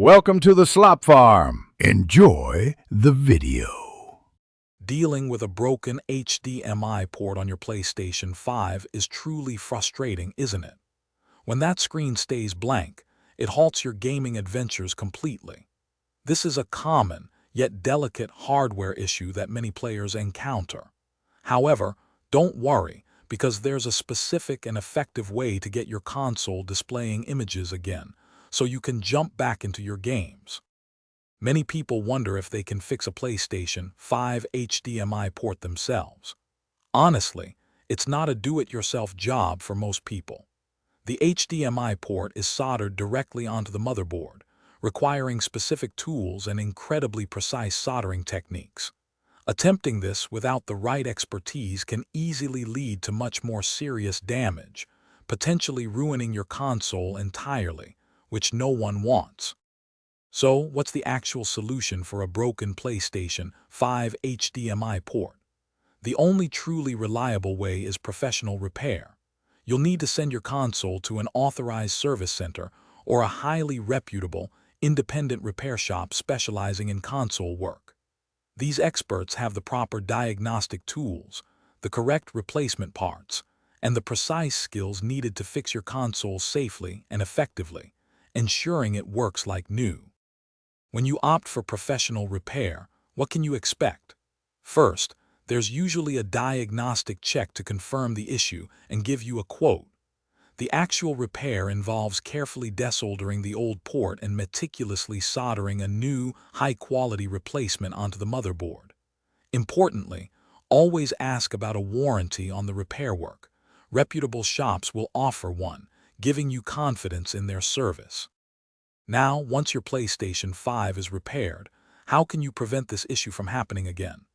Welcome to the Slop Farm. Enjoy the video. Dealing with a broken HDMI port on your PlayStation 5 is truly frustrating, isn't it? When that screen stays blank, it halts your gaming adventures completely. This is a common, yet delicate hardware issue that many players encounter. However, don't worry, because there's a specific and effective way to get your console displaying images again, so you can jump back into your games. Many people wonder if they can fix a PlayStation 5 HDMI port themselves. Honestly, it's not a do-it-yourself job for most people. The HDMI port is soldered directly onto the motherboard, requiring specific tools and incredibly precise soldering techniques. Attempting this without the right expertise can easily lead to much more serious damage, potentially ruining your console entirely, which no one wants. So, what's the actual solution for a broken PlayStation 5 HDMI port? The only truly reliable way is professional repair. You'll need to send your console to an authorized service center or a highly reputable, independent repair shop specializing in console work. These experts have the proper diagnostic tools, the correct replacement parts, and the precise skills needed to fix your console safely and effectively, ensuring it works like new. When you opt for professional repair, what can you expect? First, there's usually a diagnostic check to confirm the issue and give you a quote. The actual repair involves carefully desoldering the old port and meticulously soldering a new, high-quality replacement onto the motherboard. Importantly, always ask about a warranty on the repair work. Reputable shops will offer one, giving you confidence in their service. Now, once your PlayStation 5 is repaired, how can you prevent this issue from happening again?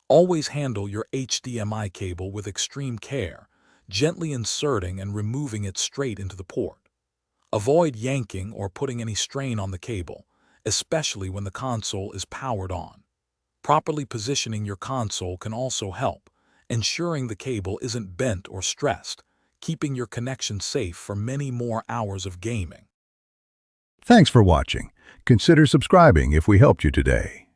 Always handle your HDMI cable with extreme care, gently inserting and removing it straight into the port. Avoid yanking or putting any strain on the cable, especially when the console is powered on. Properly positioning your console can also help, ensuring the cable isn't bent or stressed, keeping your connection safe for many more hours of gaming. Thanks for watching. Consider subscribing if we helped you today.